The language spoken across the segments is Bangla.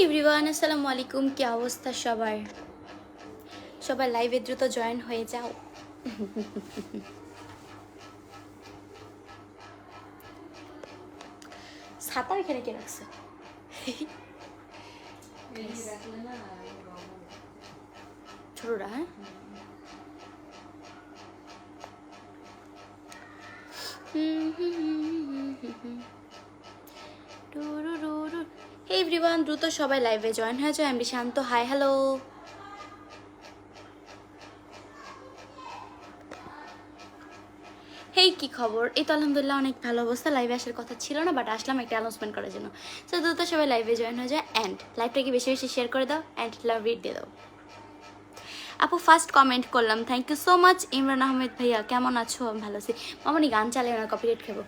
এভরিওয়ান, আসসালামু আলাইকুম। কি অবস্থা সবার? সবাই লাইভে দ্রুত জয়েন হয়ে যাও। ছাতা এখানে কে রাখছে? ছোটরা, হ্যাঁ। হে এভরিওয়ান, দ্রুত সবাই লাইভে জয়েন হয়ে যাও। আমি শান্ত, হাই হ্যালো। হেই, কি খবর? এই তো আলহামদুলিল্লাহ অনেক ভালো অবস্থা। লাইভে আসার কথা ছিল না, বাট আসলাম একটা অ্যানাউন্সমেন্ট করার জন্য। সো দ্রুত সবাই লাইভে জয়েন হয়ে যায় অ্যান্ড লাইভটাকে বেশি বেশি শেয়ার করে দাও অ্যান্ড লাভ ইট দিয়ে দাও। আপু ফার্স্ট কমেন্ট করলাম, thank you so much. Imran Ahmed ভাইয়া কেমন আছো? আমি ভালো আছি। মামনি গান চালিয়ে না, কপিরাইট খাবো।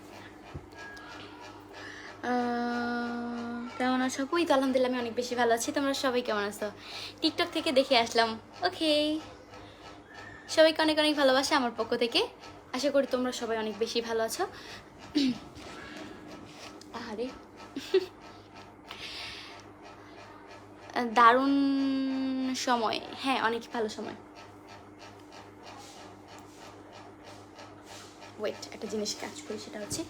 কেমন আছো আপু? এই তো আলহামদুলিল্লাহ আমি অনেক বেশি ভালো আছি। তোমরা সবাই কেমন আছো? টিকটক থেকে দেখে আসলাম। ওকে, সবাইকে অনেক অনেক ভালোবাসা আমার পক্ষ থেকে। আশা করি তোমরা সবাই অনেক বেশি ভালো আছো। আরে দারুণ সময়, হ্যাঁ অনেক ভালো সময়। ওয়েট, একটা জিনিস কাজ করি, সেটা হচ্ছে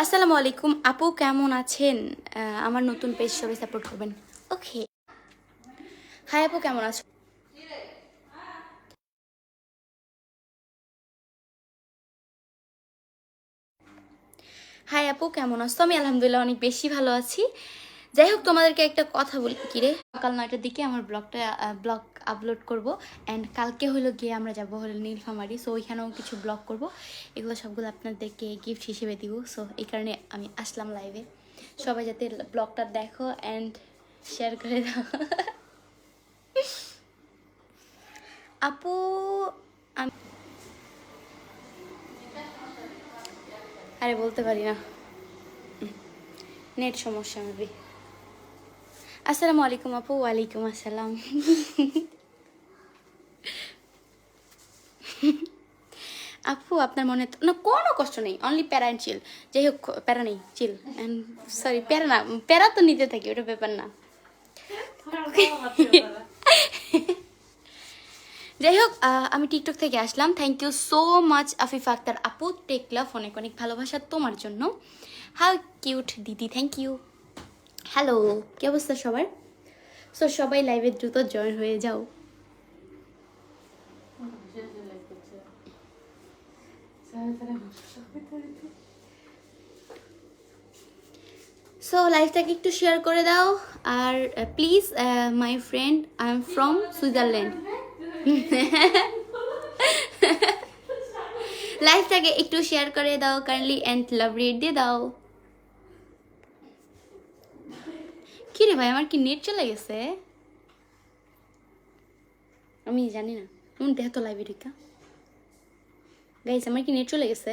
আসসালামু আলাইকুম আপু, কেমন আছেন? আমার নতুন পেজ সবাই সাপোর্ট করবেন। ওকে, হাই আপু, কেমন আছো? হাই আপু, কেমন আছো? আমি আলহামদুলিল্লাহ অনেক বেশি ভালো আছি। যাই হোক, তোমাদেরকে একটা কথা বলি। কিরে, সকাল 9টার দিকে আমার ব্লগ আপলোড করব। অ্যান্ড কালকে হলো গিয়ে আমরা যাব হলো নীলফামারি। সো ওইখানেও কিছু ব্লগ করব। এগুলো সবগুলো আপনাদেরকে গিফট হিসেবে দিব। সো এই কারণে আমি আসলাম লাইভে। সবাই যাতে ব্লগটা দেখো অ্যান্ড শেয়ার করে দাও। আপু আমি আরে বলতে পারি না, নেট সমস্যা মেবি। আসসালামু আলাইকুম আপু। ওয়ালাইকুম আসসালাম। আপু আপনার মনে না কোনো কষ্ট নেই, অনলি প্যারা অ্যান্ড চিল। যাই হোক, প্যারা নেই, চিল অ্যান্ড সরি, প্যারা না, প্যারা তো নিতে থাকি, ওটা ব্যাপার না। যাই হোক, আমি টিকটক থেকে আসলাম। Thank you so much Afifa Akter আপু, টেক লাভ, অনেক অনেক ভালোবাসা তোমার জন্য। হাউ কিউট দিদি, থ্যাংক ইউ। হ্যালো, কি অবস্থা সবার? সো সবাই লাইভে দ্রুত জয়েন হয়ে যাও। সো লাইভটাকে একটু শেয়ার করে দাও। আর please my friend, I am from Switzerland. লাইভটাকে একটু শেয়ার করে দাও কাইন্ডলি অ্যান্ড লাভ রেট দিয়ে দাও। কি রে ভাই, আমার কি নেট চলে গেছে? আমি জানি না, দেখ তো লাইভে ঢুকা। গাইস, আমার কি নেট চলে গেছে?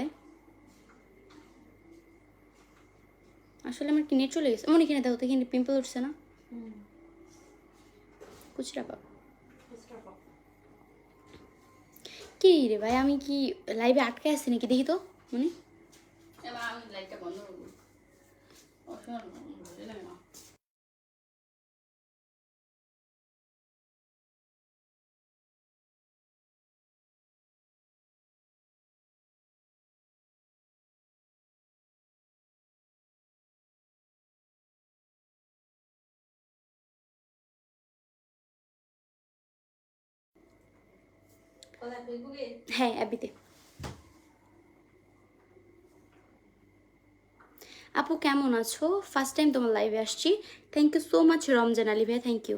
আসলে আমার কি নেট চলে গেছে? মনে এখানে দেখো তো, এখানে পিম্পল উঠছে না? খুচরা পাব কি রে ভাই, আমি কি লাইভে আটকে আছি নাকি? দেখি তো মনে। আমি লাইভটা বন্ধ করবো। হ্যাঁ, অ্যাবিতে। আপু কেমন আছো? ফার্স্ট টাইম তোমার লাইভে আসছি। Thank you so much Ramzan Ali ভাই, থ্যাংক ইউ।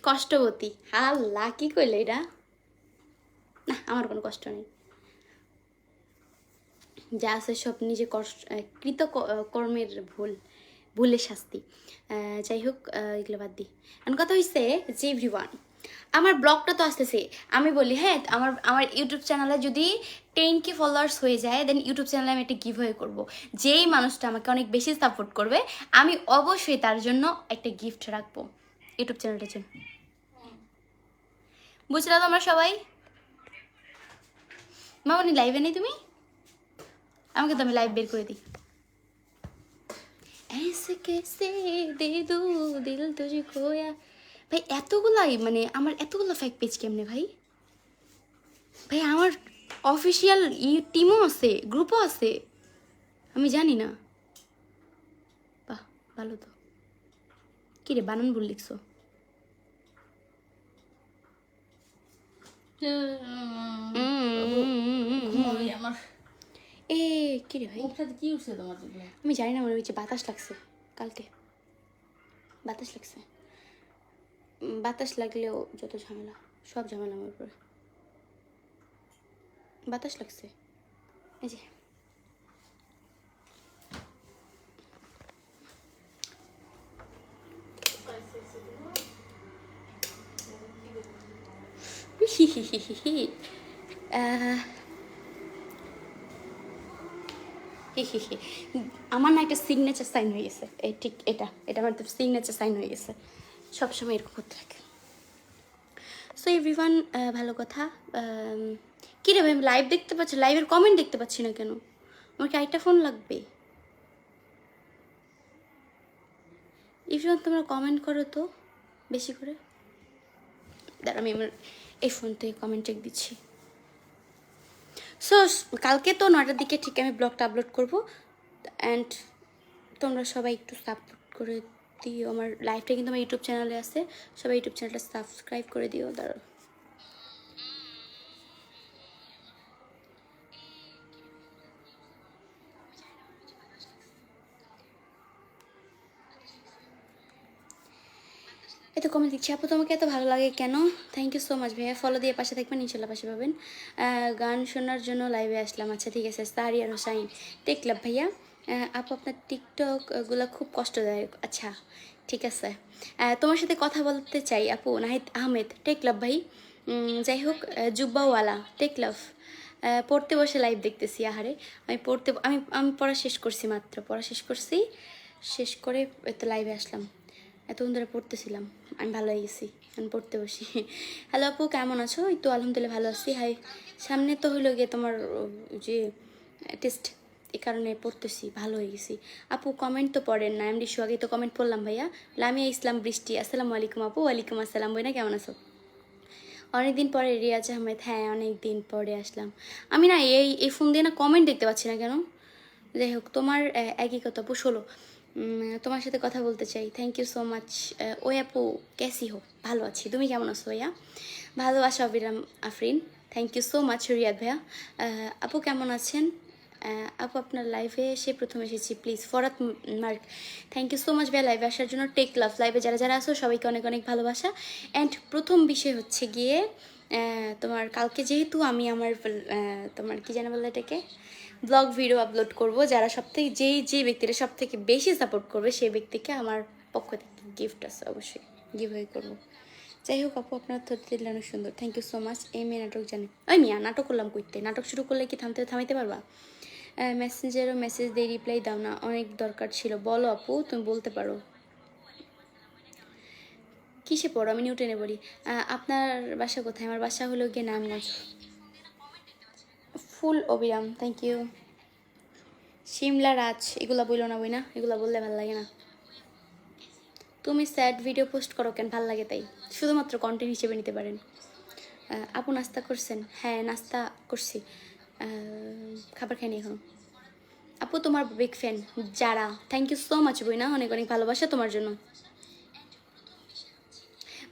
কষ্টবতী, আল্লাহ কি কইলে এটা? না, আমার কোনো কষ্ট নেই। যা আছে সব নিজে কৃত কর্মের ভুলের শাস্তি। যাই হোক, এগুলো বাদ দিই। কথা হয়েছে যে এভরিওয়ান, আমার ব্লগটা তো আসতেছে। আমি বলি হ্যাঁ, আমার ইউটিউব চ্যানেলে যদি 10K ফলোয়ার্স হয়ে যায়, দেন ইউটিউব চ্যানেলে আমি একটা গিভওয়ে করবো। যেই মানুষটা আমাকে অনেক বেশি সাপোর্ট করবে, আমি অবশ্যই তার জন্য একটা গিফট রাখবো ইউটিউব চ্যানেলটার জন্য। বুঝলা তোমরা সবাই? মামনি লাইভে নেই তুমি? আমাকে তো আমি লাইভ বের করে দিই। ऐसे कैसे दे दूं दिल तुझे खोया। ভাই এতগুলাই মানে আমার এতগুলো ফেক পেজ কেমনে ভাই? ভাই আমার অফিসিয়াল টিমও আছে, গ্রুপও আছে, আমি জানি না। বাহ ভালো তো। কি রে বানান ভুল লিখছো? আমার এ কি রে ভাই? কি উঠছে তোমার? আমি জানি না, মনে হচ্ছে বাতাস লাগছে কালকে, বাতাস লাগছে। বাতাস লাগলেও যত ঝামেলা, সব ঝামেলা আমার উপরে। বাতাস লাগছে এই যে। আমার না একটা সিগনেচার সাইন হয়ে গেছে, এই ঠিক এটা এটা আমার সিগনেচার সাইন হয়ে গেছে, সবসময় এরকম করতে থাকে। সো এভরিওয়ান, ভালো কথা। কী রে ভাই, আমি লাইভ দেখতে পাচ্ছি, লাইভের কমেন্ট দেখতে পাচ্ছি না কেন? আমার কি আরেকটা ফোন লাগবে? এভরিওয়ান তোমরা কমেন্ট করো তো বেশি করে। দাঁড়া আমি আমার এই ফোন থেকে কমেন্ট চেক দিচ্ছি। সো কালকে তো 9টার দিকে ঠিক আমি ব্লগটা আপলোড করবো, অ্যান্ড তোমরা সবাই একটু সাপোর্ট করে দিও। আমার লাইভটা কিন্তু আমার ইউটিউব চ্যানেলে আছে, সবাই ইউটিউব চ্যানেলটা সাবস্ক্রাইব করে দিও। দাঁড়াও এত কমেন্ট দিচ্ছি। আপু তোমাকে এত ভালো লাগে কেন? থ্যাংক ইউ সো মাচ ভাইয়া, ফলো দিয়ে পাশে থাকবেন, ইনশাল্লাহ পাশে পাবেন। গান শোনার জন্য লাইভে আসলাম। আচ্ছা ঠিক আছে। সারিয়ার হোসাইন টেক লাভ ভাইয়া, আপু আপনার টিকটকগুলো খুব কষ্টদায়ক। আচ্ছা ঠিক আছে, তোমার সাথে কথা বলতে চাই আপু। নাহিদ আহমেদ টেক লাভ ভাই। যাই হোক, জুব্বাওয়ালা টেক লাভ। পড়তে বসে লাইভ দেখতেছি। আহারে আমি পড়া শেষ করছি, মাত্র পড়া শেষ করছি, শেষ করে তো লাইভে আসলাম। এতক্ষণ ধরে পড়তেছিলাম, আমি ভালো হয়ে গেছি, আমি পড়তে বসি। হ্যালো আপু কেমন আছো? এই তো আলহামদুলিল্লাহ ভালো আছি। হাই, সামনে তো হইলো গিয়ে তোমার যে টেস্ট, এই কারণে পড়তেছি, ভালো হয়ে গেছি। আপু কমেন্ট তো পড়েন না, এমডি শো আগে তো কমেন্ট পড়লাম ভাইয়া। লামিয়া ইসলাম বৃষ্টি, আসসালামু আলাইকুম আপু। ওয়ালাইকুম আসসালাম বইনা, কেমন আছো? অনেকদিন পরে রিয়াজ আহমেদ, হ্যাঁ অনেক দিন পরে আসলাম। আমি না এই ফোন দিয়ে না কমেন্ট দেখতে পাচ্ছি না কেন? যাই হোক, তোমার একই কথা আপু। 16 তোমার সাথে কথা বলতে চাই। Thank you so much. ওই আপু ক্যাসি হো? ভালো আছি, তুমি কেমন আছো ভাইয়া? ভালোবাসা অবিরাম Afrin, thank you so much. Riyad ভাইয়া, আপু কেমন আছেন? আপু আপনার লাইভে এসে প্রথম এসেছি, please. Farat Mark, thank you so much ভাইয়া লাইভে আসার জন্য। টেক লাভ লাইভে যারা যারা আসো সবাইকে অনেক অনেক ভালোবাসা। অ্যান্ড প্রথম বিষয় হচ্ছে গিয়ে তোমার কালকে যেহেতু আমি আমার তোমার কি জানা বললো এটাকে, ব্লগ ভিডিও আপলোড করব, যারা সবথেকে যে ব্যক্তিরা সব থেকে বেশি সাপোর্ট করবে সেই ব্যক্তিকে আমার পক্ষ থেকে গিফট আছে, অবশ্যই গিভ ওয়ে করবো। যাই হোক আপু আপনার থ্রোট অনেক সুন্দর, থ্যাংক ইউ সো মাচ। এই মেয়ে নাটক জানে? ওই মিয়া নাটক করলাম কইতে, নাটক শুরু করলে কি থামাইতে পারবা? মেসেঞ্জারও মেসেজ দিয়ে রিপ্লাই দাও না, অনেক দরকার ছিল। বলো আপু, তুমি বলতে পারো। কিসে পড়ো? আমি নিউটনে পড়ি। আপনার বাসা কোথায়? আমার বাসা হলো গিয়ে নারায়ণগঞ্জ। ফুল অবিরাম, থ্যাংক ইউ। শিমলা রাজ, এগুলা বললো না বই না, এগুলা বললে ভাল লাগে না। তুমি স্যাড ভিডিও পোস্ট করো কেন? ভাল লাগে তাই, শুধুমাত্র কন্টেন্ট হিসেবে নিতে পারেন। আপু নাস্তা করছেন? হ্যাঁ নাস্তা করছি, খাবার খাইনি এখনো। আপু তোমার বিগ ফ্যান যারা, থ্যাংক ইউ সো মাচ বই না, অনেক অনেক ভালোবাসা তোমার জন্য।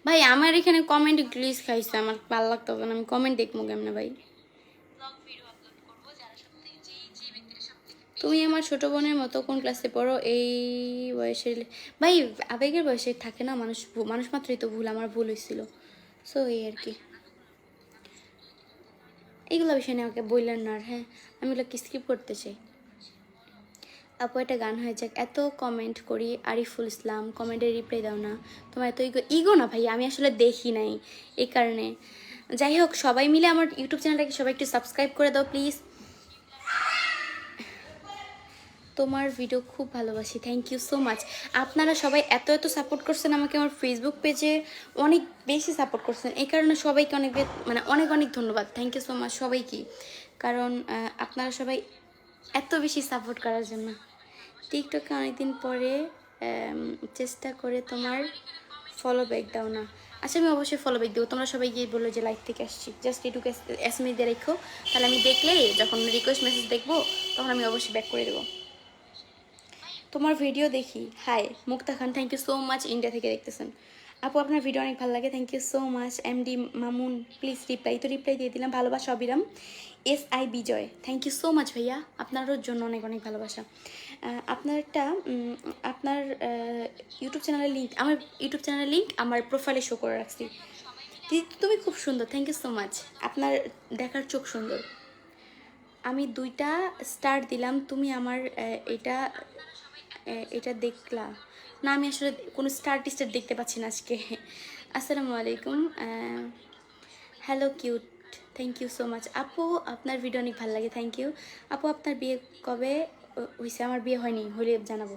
ভাই আমার এখানে কমেন্ট গ্লিজ খাইছে, আমার ভালো লাগতো না, আমি কমেন্ট দেখবো কেমনে ভাই? তুমি আমার ছোট বোনের মতো, কোন ক্লাসে পড়ো? এই বয়সের ভাই, আবেগের বয়সে থাকে না মানুষ, মানুষ মাত্রই তো ভুল, আমার ভুল হয়েছিল। সো এই আর কি, এইগুলো বিষয় নিয়ে আমাকে বললেন না। আর হ্যাঁ, আমি এগুলো কি স্কিপ করতে চাই। আপু একটা গান হয়ে যাক, এত কমেন্ট করি। আরিফুল ইসলাম, কমেন্টে রিপ্লাই দাও না, তোমার এত ইগো না ভাই, আমি আসলে দেখি নাই এই কারণে। যাই হোক, সবাই মিলে আমার ইউটিউব চ্যানেলটাকে সবাই একটু সাবস্ক্রাইব করে দাও প্লিজ। তোমার ভিডিও খুব ভালোবাসি, থ্যাংক ইউ সো মাচ। আপনারা সবাই এত এত সাপোর্ট করছেন আমাকে, আমার ফেসবুক পেজে অনেক বেশি সাপোর্ট করছেন, এই কারণে সবাইকে অনেক মানে অনেক অনেক ধন্যবাদ, থ্যাংক ইউ সো মাচ সবাইকে। কারণ আপনারা সবাই এত বেশি সাপোর্ট করার জন্য। টিকটকে অনেকদিন পরে চেষ্টা করে তোমার ফলো ব্যাক দাও না। আচ্ছা আমি অবশ্যই ফলো ব্যাক দেবো, তোমরা সবাই গিয়ে বললো যে লাইভ থেকে আসছি, জাস্ট এটুকু এসএমএস দিয়ে রেখো, তাহলে আমি দেখলেই যখন রিকোয়েস্ট মেসেজ দেখবো তখন আমি অবশ্যই ব্যাক করে দেবো। তোমার ভিডিও দেখি। Hi Mukta Khan, thank you so much, India থেকে দেখতেছেন। আপু আপনার ভিডিও অনেক ভালো লাগে, thank you so much. MD Mamun please reply, তো রিপ্লাই দিয়ে দিলাম। ভালোবাসা অবিরাম। SI Bijoy, thank you so much ভাইয়া, আপনারও জন্য অনেক অনেক ভালোবাসা। আপনার একটা আপনার ইউটিউব চ্যানেলের লিঙ্ক, আমার ইউটিউব চ্যানেলের লিঙ্ক আমার প্রোফাইলে শো করে রাখছি। দিদি তুমি খুব সুন্দর, থ্যাংক ইউ সো মাচ, আপনার দেখার চোখ সুন্দর। আমি 2টা স্টার দিলাম, তুমি আমার এটা এটা দেখলা না? আমি আসলে কোনো স্টার টিস্টার দেখতে পাচ্ছি না আজকে। আসসালামু আলাইকুম, hello cute, thank you so much. আপু আপনার ভিডিও অনেক ভালো লাগে, থ্যাংক ইউ। আপু আপনার বিয়ে কবে হয়েছে? আমার বিয়ে হয়নি, হলে জানাবো।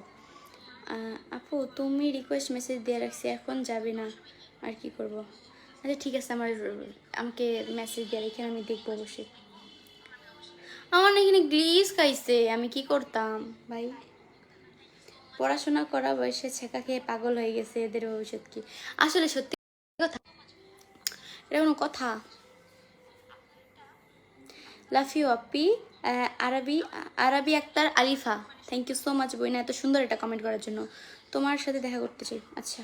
আপু তুমি রিকোয়েস্ট মেসেজ দিয়ে রাখছি, এখন যাবে না, আর কি করব? আচ্ছা ঠিক আছে, আমাকে মেসেজ দিয়ে রেখে আমি দেখবো অবশ্যই। আমার না এখানে গ্লিজ খাইছে, আমি কি করতাম ভাই? পড়াশোনা করা বয়সে ছেঁকা খেয়ে পাগল হয়ে গেছে, এদের ভবিষ্যৎ কি? আসলে সত্যি কথা, এটা কোনো কথা? লাভ ইউ আপি। Arbi Arbi Akter Alifa, thank you so much বইনা, এত সুন্দর এটা কমেন্ট করার জন্য। তোমার সাথে দেখা করতে চাই। আচ্ছা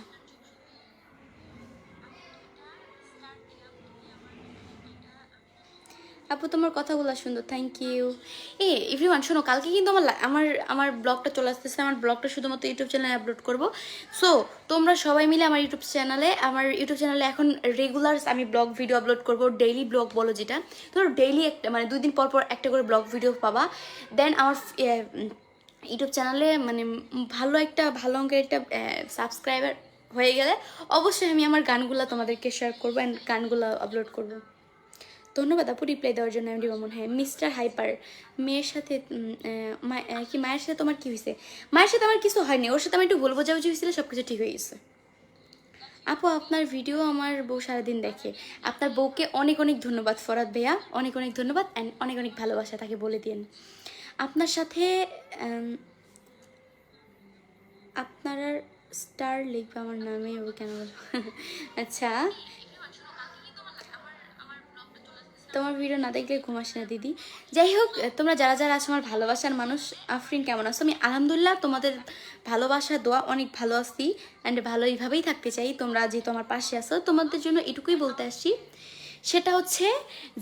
আপু তোমার কথাগুলো সুন্দর, থ্যাংক ইউ। এভরিওয়ান শোনো, কালকে কিন্তু আমার ব্লগটা চলে আসতেছে, আমার ব্লগটা শুধুমাত্র ইউটিউব চ্যানেলে আপলোড করব। সো তোমরা সবাই মিলে আমার ইউটিউব চ্যানেলে এখন রেগুলার আমি ব্লগ ভিডিও আপলোড করব, ডেইলি ব্লগ বলো যেটা, ধরো ডেইলি একটা মানে 2 দিন পর পর একটা করে ব্লগ ভিডিও পাবা। দেন আমার ইউটিউব চ্যানেলে মানে ভালো অঙ্কের একটা সাবস্ক্রাইবার হয়ে গেলে অবশ্যই আমি আমার গানগুলো তোমাদেরকে শেয়ার করবো অ্যান্ড গানগুলো আপলোড করবো। ধন্যবাদ আপু রিপ্লাই দেওয়ার জন্য। এমডি মামুন, হ্যাঁ মিস্টার হাইপার, মেয়ের সাথে কি মায়ের সাথে তোমার কি হয়েছে? মায়ের সাথে আমার কিছু হয়নি, ওর সাথে আমি একটু ভুল বোঝাবুঝি হয়েছিল, সব কিছু ঠিক হয়ে গেছে। আপু আপনার ভিডিও আমার বউ সারাদিন দেখে, আপনার বউকে অনেক অনেক ধন্যবাদ ফরাদ ভাইয়া, অনেক অনেক ধন্যবাদ অ্যান্ড অনেক অনেক ভালোবাসা তাকে বলে দিন। আপনার সাথে আপনার স্টার লিখবে আমার নামে, ও কেন বলবো? আচ্ছা তোমার ভিডিও না দেখলে ঘুম আসে না দিদি। যাই হোক, তোমরা যারা যারা আছো আমার ভালোবাসার মানুষ, আফরিন কেমন আছো? আমি আলহামদুলিল্লাহ, তোমাদের ভালোবাসা দোয়া অনেক ভালো আছি অ্যান্ড ভালো এইভাবেই থাকতে চাই। তোমরা যেহেতু আমার পাশে আছো, তোমাদের জন্য এটুকুই বলতে আসছি, সেটা হচ্ছে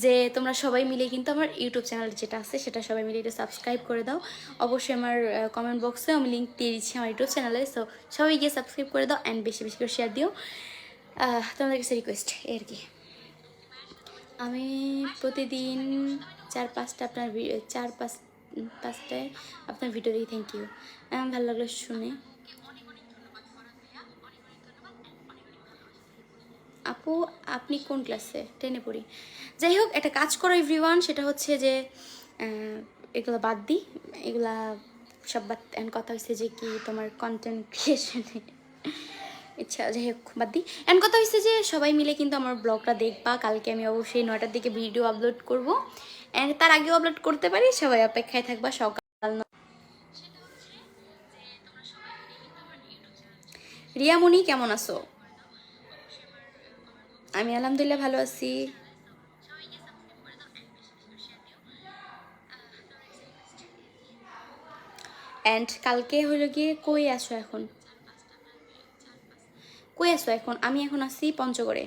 যে তোমরা সবাই মিলে কিন্তু আমার ইউটিউব চ্যানেল যেটা আছে সেটা সবাই মিলে একটু সাবস্ক্রাইব করে দাও। অবশ্যই আমার কমেন্ট বক্সে আমি লিঙ্ক দিয়ে দিচ্ছি আমার ইউটিউব চ্যানেলে, সো সবাই গিয়ে সাবস্ক্রাইব করে দাও অ্যান্ড বেশি বেশি করে শেয়ার দিও। তোমাদের কাছে রিকোয়েস্ট আর কি। আমি প্রতিদিন 4-5টা আপনার 4-5টায় আপনার ভিডিও দেখি, থ্যাংক ইউ। ভালো লাগলো শুনে। আপু আপনি কোন ক্লাসে? 10-এ পড়ি। যাই হোক, একটা কাজ করো এভরিওয়ান, সেটা হচ্ছে যে এগুলো বাদ দিই, এগুলা সব বাদ। কথা হচ্ছে যে কি তোমার কন্টেন্ট ক্রিয়েশনে আচ্ছা যাই হোক বাদ দিই। এমন কথা হচ্ছে যে সবাই মিলে কিন্তু আমার ব্লগটা দেখবা, কালকে আমি অবশ্যই 9টার দিকে ভিডিও আপলোড করব অ্যান্ড তার আগেও আপলোড করতে পারি, সবাই অপেক্ষায় থাকবা সকাল। রিয়ামণি কেমন আছো? আমি আলহামদুলিল্লাহ ভালো আছি। অ্যান্ড কালকে হলো গিয়ে কই আসো এখন? কই আসো এখন? আমি এখন আছি পঞ্চগড়ে।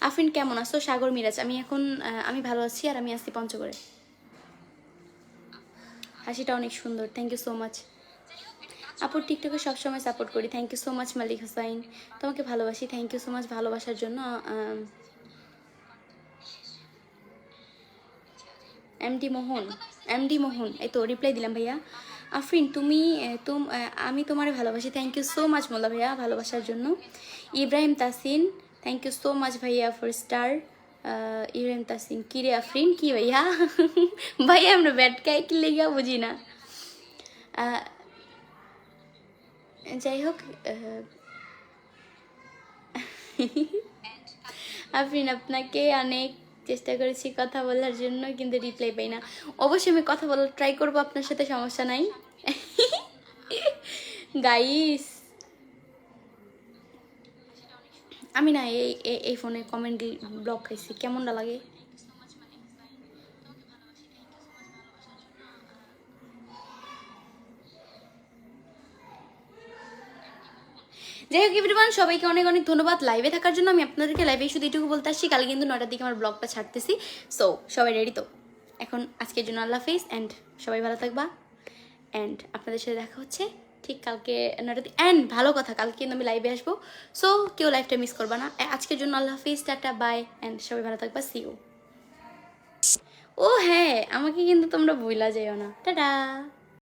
আফরিন কেমন আছো? সাগর মিরাজ, আমি ভালো আছি আর আমি আছি পঞ্চগড়ে। হাসিটা অনেক সুন্দর, থ্যাংক ইউ সো মাচ। আপুর টিকটকে সবসময় সাপোর্ট করি, থ্যাংক ইউ সো মাচ। মালিক হোসাইন, তোমাকে ভালোবাসি, থ্যাংক ইউ সো মাচ ভালোবাসার জন্য। এমডি মোহন, এই তো রিপ্লাই দিলাম ভাইয়া। আফরিন আমি তোমারে ভালোবাসি, thank you so much Molla ভাইয়া ভালোবাসার জন্য। Ibrahim Tasin, thank you so much ভাইয়া ফর স্টার। ইব্রাহিম তাসিন, কি রে আফরিন কি ভাইয়া? ভাইয়া আমরা ব্যাট খাই কি লেগা বুঝি না। যাই হোক, আফরিন আপনাকে অনেক চেষ্টা করেছি কথা বলার জন্য, কিন্তু রিপ্লাই পাই না। অবশ্যই আমি কথা বলার ট্রাই করবো আপনার সাথে, সমস্যা নাই। গাইস আমি না এই ফোনে কমেন্ট ব্লক খাইছি, কেমনটা লাগে। যাই হোক এভরিওয়ান, সবাইকে অনেক অনেক ধন্যবাদ লাইভে থাকার জন্য। আমি আপনাদেরকে লাইভে শুধু এটুকু বলতে আসছি, কাল কিন্তু 9টার দিকে আমার ব্লগটা ছাড়তেছি। সো সবাই রেডি তো? এখন আজকের জন্য আল্লাহ হাফিজ অ্যান্ড সবাই ভালো থাকবা। অ্যান্ড আপনাদের সাথে দেখা হচ্ছে ঠিক কালকে 9টাতে। অ্যান্ড ভালো কথা, কালকে কিন্তু আমি লাইভে আসবো। সো কেউ লাইভটা মিস করবা না। আজকের জন্য আল্লাহ হাফিজ, টাটা, বাই, অ্যান্ড সবাই ভালো থাকবা। C you. ও হ্যাঁ, আমাকে কিন্তু তোমরা ভুলা যাইও না। টাটা।